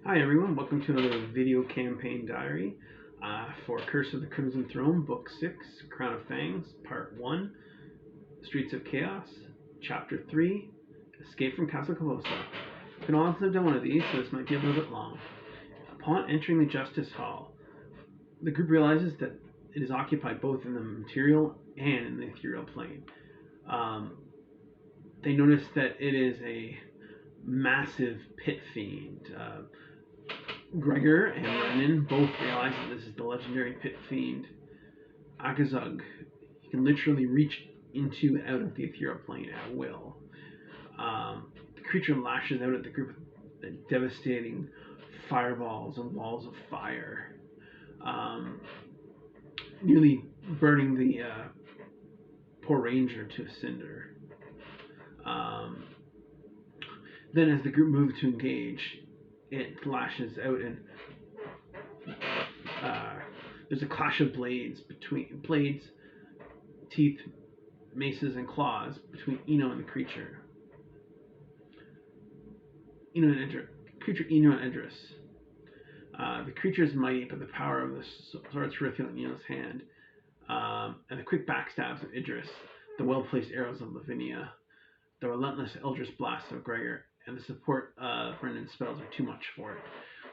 Hi everyone, welcome to another video campaign diary for Curse of the Crimson Throne, Book 6, Crown of Fangs, Part 1, Streets of Chaos, Chapter 3, Escape from Castle Korvosa. You can all have done one of these, so this might be a little bit long. Upon entering the Justice Hall, the group realizes that it is occupied both in the material and in the ethereal plane. Um, they notice that it is a massive pit fiend. Gregor and Renan both realize that this is the legendary pit fiend Agazug. He can literally reach into and out of the ethereal plane at will. The creature lashes out at the group with devastating fireballs and walls of fire, um, nearly burning the poor ranger to a cinder. Um, then, as the group moves to engage, it lashes out and uh, there's a clash of blades, teeth, maces, and claws between Eno and the creature. Creature Eno and Idris. The creature is mighty, but the power of the sword terrific in Eno's hand, and the quick backstabs of Idris, the well-placed arrows of Lavinia, the relentless eldritch blasts of Gregor, and the support of Brendan's spells are too much for it.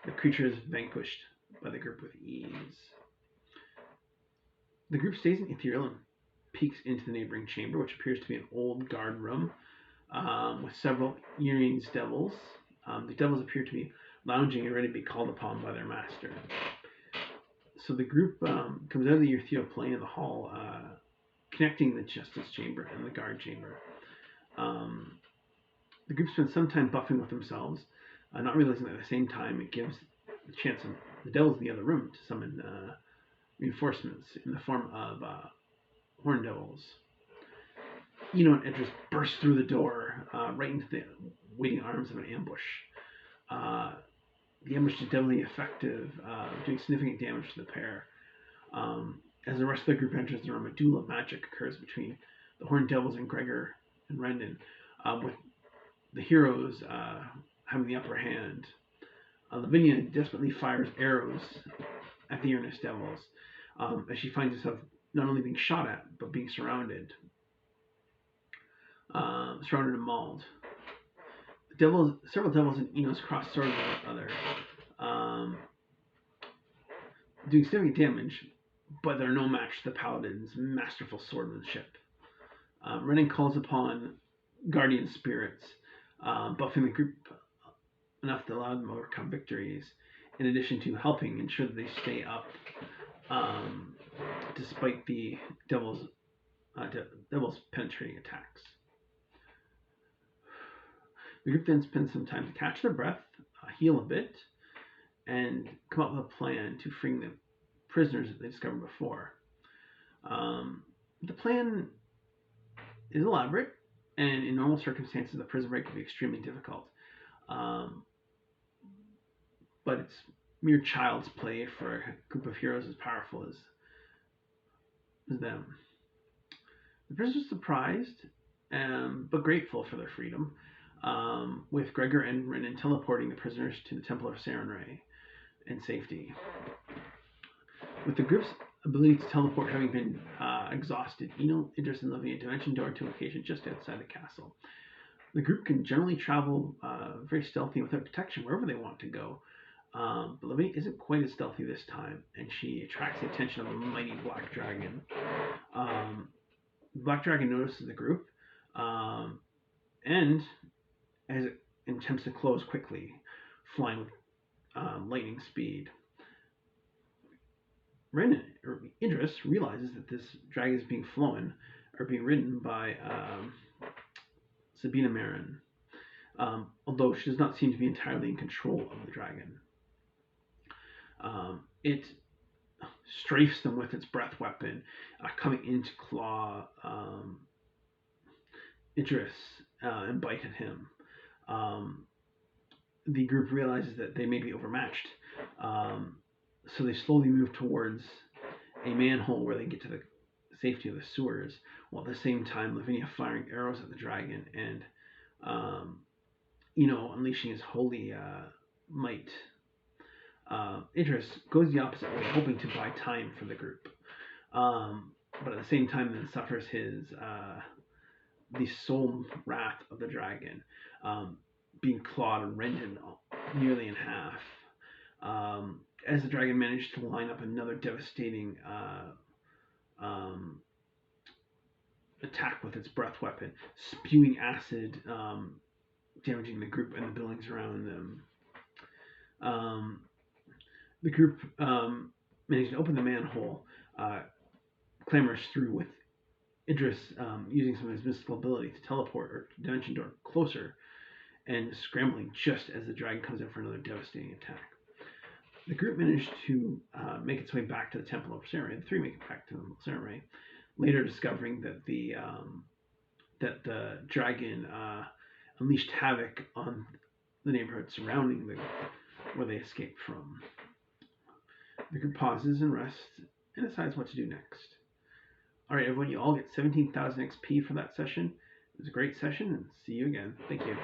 The creature is vanquished by the group with ease. The group stays in Ethereal and peeks into the neighboring chamber, which appears to be an old guard room with several Urine's devils. The devils appear to be lounging and ready to be called upon by their master. So the group comes out of the ethereal plane of the hall, connecting the justice chamber and the guard chamber. The group spends some time buffing with themselves, not realizing that at the same time it gives the chance of the devils in the other room to summon reinforcements in the form of horn devils. Eno and Idris burst through the door right into the waiting arms of an ambush. The ambush is deadly effective, doing significant damage to the pair. As the rest of the group enters the room, a duel of magic occurs between the Horned Devils and Gregor and Rendon, with the heroes having the upper hand. Lavinia desperately fires arrows at the Earnest Devils as she finds herself not only being shot at, but being surrounded and mauled. Several devils in Eno's cross swords with each other, doing significant damage, but they're no match to the paladin's masterful swordsmanship. Renan calls upon guardian spirits, buffing the group enough to allow them to overcome victories, in addition to helping ensure that they stay up despite the devil's penetrating attacks. The group then spends some time to catch their breath, heal a bit, and come up with a plan to free the prisoners that they discovered before. The plan is elaborate, and in normal circumstances, the prison break would be extremely difficult. But it's mere child's play for a group of heroes as powerful as them. The prisoners are surprised, but grateful for their freedom, with Gregor and Renan teleporting the prisoners to the Temple of Sarenrae in safety. With the group's ability to teleport having been exhausted, Eno, Idris, and Lavinia dimension door to a location just outside the castle. The group can generally travel very stealthy without detection wherever they want to go. But Lavinia isn't quite as stealthy this time, and she attracts the attention of a mighty black dragon. The black dragon notices the group, and as it attempts to close quickly, flying with lightning speed. Renan, or Idris, realizes that this dragon is being ridden by Sabina Marin, although she does not seem to be entirely in control of the dragon. It strafes them with its breath weapon, coming in to claw Idris and bite at him. The group realizes that they may be overmatched, so they slowly move towards a manhole where they get to the safety of the sewers, while at the same time Lavinia firing arrows at the dragon and unleashing his holy might Idris goes the opposite way, hoping to buy time for the group. But at the same time, then suffers the soul wrath of the dragon, being clawed and rended nearly in half. As the dragon managed to line up another devastating attack with its breath weapon, spewing acid, damaging the group and the buildings around them. The group managed to open the manhole, clambers through with Idris using some of his mystical ability to teleport or dimension door closer and scrambling just as the dragon comes in for another devastating attack. The group managed to make its way back to the Temple of Samurai. The three make it back to the Temple of Samurai, later discovering that the dragon unleashed havoc on the neighborhood surrounding where they escaped from. The group pauses and rests and decides what to do next. All right, everyone, you all get 17,000 XP for that session. It was a great session, and see you again. Thank you.